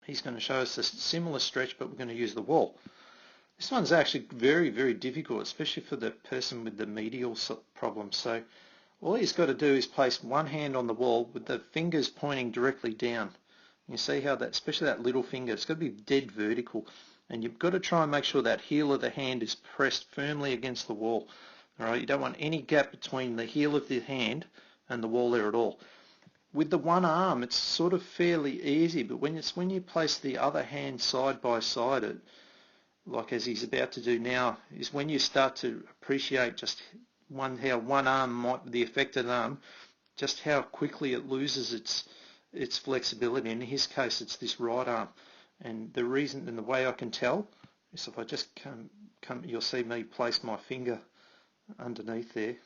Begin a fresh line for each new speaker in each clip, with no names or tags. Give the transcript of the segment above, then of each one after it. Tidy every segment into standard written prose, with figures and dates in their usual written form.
he's going to show us a similar stretch, but we're going to use the wall. This one's actually very, very difficult, especially for the person with the medial problem. So all he's got to do is place one hand on the wall with the fingers pointing directly down. You see how that, especially that little finger, it's got to be dead vertical. And you've got to try and make sure that heel of the hand is pressed firmly against the wall. All right, you don't want any gap between the heel of the hand and the wall there at all. With the one arm, it's sort of fairly easy, but when you place the other hand side by side, like as he's about to do now, is when you start to appreciate just how one arm the affected arm, just how quickly it loses its flexibility. In his case, it's this right arm, and the reason and the way I can tell is if I just come, you'll see me place my finger underneath there.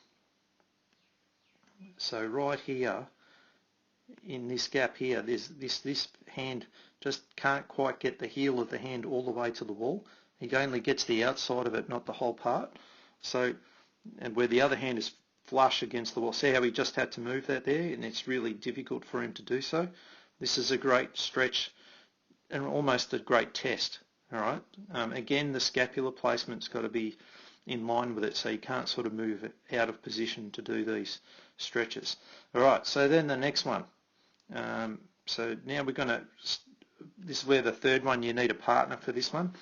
So right here, in this gap here, there's this hand just can't quite get the heel of the hand all the way to the wall. He only gets the outside of it, not the whole part. So, and where the other hand is flush against the wall. See how he just had to move that there, and it's really difficult for him to do so. This is a great stretch and almost a great test. All right. Again, the scapular placement's got to be in line with it, so you can't sort of move it out of position to do these stretches. All right. So then the next one. So now we're going to. This is where the third one, you need a partner for this one.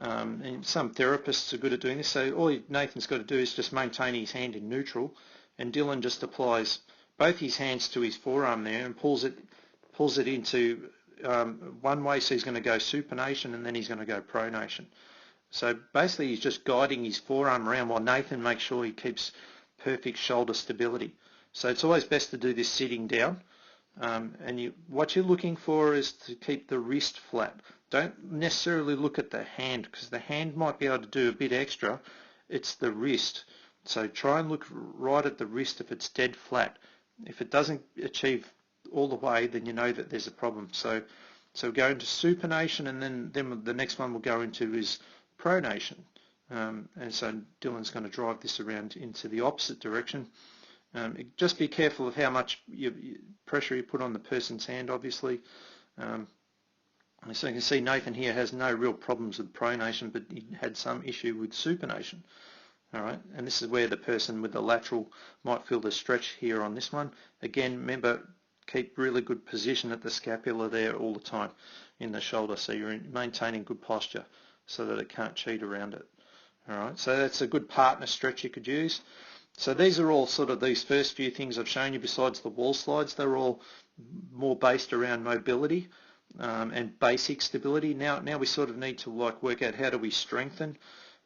And some therapists are good at doing this. So all Nathan's got to do is just maintain his hand in neutral, and Dylan just applies both his hands to his forearm there and pulls it into one way. So he's going to go supination and then he's going to go pronation. So basically he's just guiding his forearm around while Nathan makes sure he keeps perfect shoulder stability. So it's always best to do this sitting down. And what you're looking for is to keep the wrist flat. Don't necessarily look at the hand, because the hand might be able to do a bit extra. It's the wrist. So try and look right at the wrist if it's dead flat. If it doesn't achieve all the way, then you know that there's a problem. So go into supination, and then the next one we'll go into is pronation. And so Dylan's going to drive this around into the opposite direction. Just be careful of how much pressure you put on the person's hand, obviously. So you can see Nathan here has no real problems with pronation, but he had some issue with supination. All right, and this is where the person with the lateral might feel the stretch here on this one. Again, remember, keep really good position at the scapula there all the time in the shoulder, so you're maintaining good posture so that it can't cheat around it. All right, so that's a good partner stretch you could use. So these are all sort of these first few things I've shown you besides the wall slides. They're all more based around mobility and basic stability. Now we sort of need to work out how do we strengthen,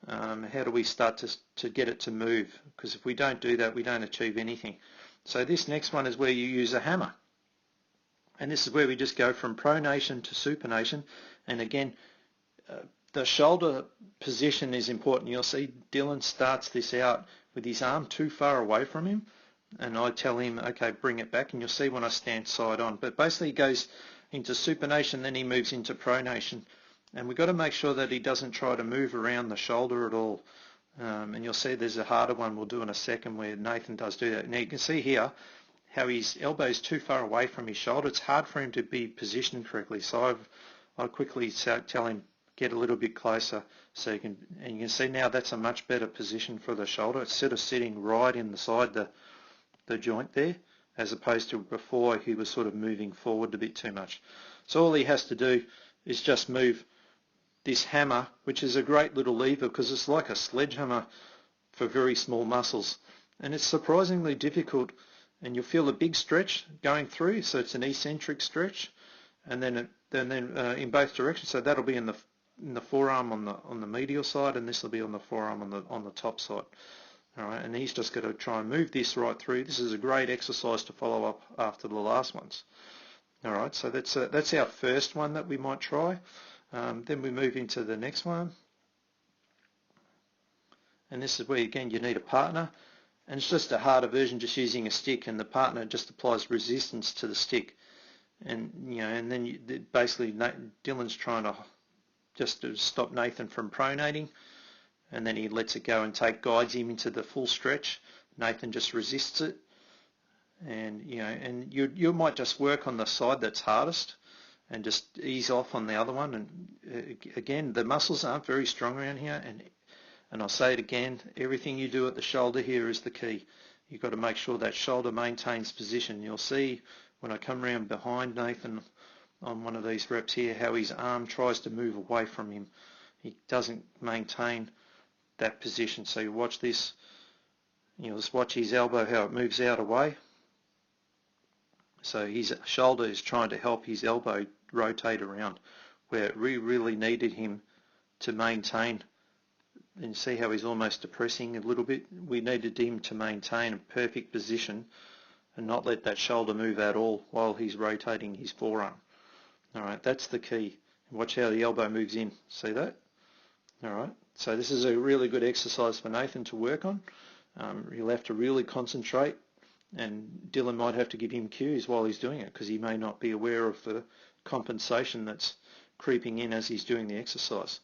how do we start to get it to move, because if we don't do that, we don't achieve anything. So this next one is where you use a hammer. And this is where we just go from pronation to supination. And again, the shoulder position is important. You'll see Dylan starts this out with his arm too far away from him, and I tell him, okay, bring it back, and you'll see when I stand side on. But basically he goes into supination, then he moves into pronation, and we've got to make sure that he doesn't try to move around the shoulder at all. And you'll see there's a harder one we'll do in a second where Nathan does do that. Now you can see here how his elbow is too far away from his shoulder. It's hard for him to be positioned correctly, so I quickly tell him, get a little bit closer, so you can see now that's a much better position for the shoulder. It's sort of sitting right inside the joint there, as opposed to before he was sort of moving forward a bit too much. So all he has to do is just move this hammer, which is a great little lever because it's like a sledgehammer for very small muscles, and it's surprisingly difficult, and you'll feel a big stretch going through, so it's an eccentric stretch, and then in both directions. So that'll be in the forearm on the medial side, and this will be on the forearm on the top side. All right, and he's just got to try and move this right through. This is a great exercise to follow up after the last ones. All right, so that's our first one that we might try. Then we move into the next one, and this is where again you need a partner, and it's just a harder version, just using a stick, and the partner just applies resistance to the stick, and and then basically Dylan's trying to just to stop Nathan from pronating, and then he lets it go and guides him into the full stretch. Nathan just resists it, and and you might just work on the side that's hardest, and just ease off on the other one. And again, the muscles aren't very strong around here, and I'll say it again, everything you do at the shoulder here is the key. You've got to make sure that shoulder maintains position. You'll see when I come around behind Nathan on one of these reps here how his arm tries to move away from him. He doesn't maintain that position. So you watch this, you'll just watch his elbow how it moves out away. So his shoulder is trying to help his elbow rotate around where we really needed him to maintain. And you see how he's almost depressing a little bit? We needed him to maintain a perfect position and not let that shoulder move at all while he's rotating his forearm. Alright, that's the key. Watch how the elbow moves in. See that? Alright, so this is a really good exercise for Nathan to work on. He'll have to really concentrate, and Dylan might have to give him cues while he's doing it because he may not be aware of the compensation that's creeping in as he's doing the exercise.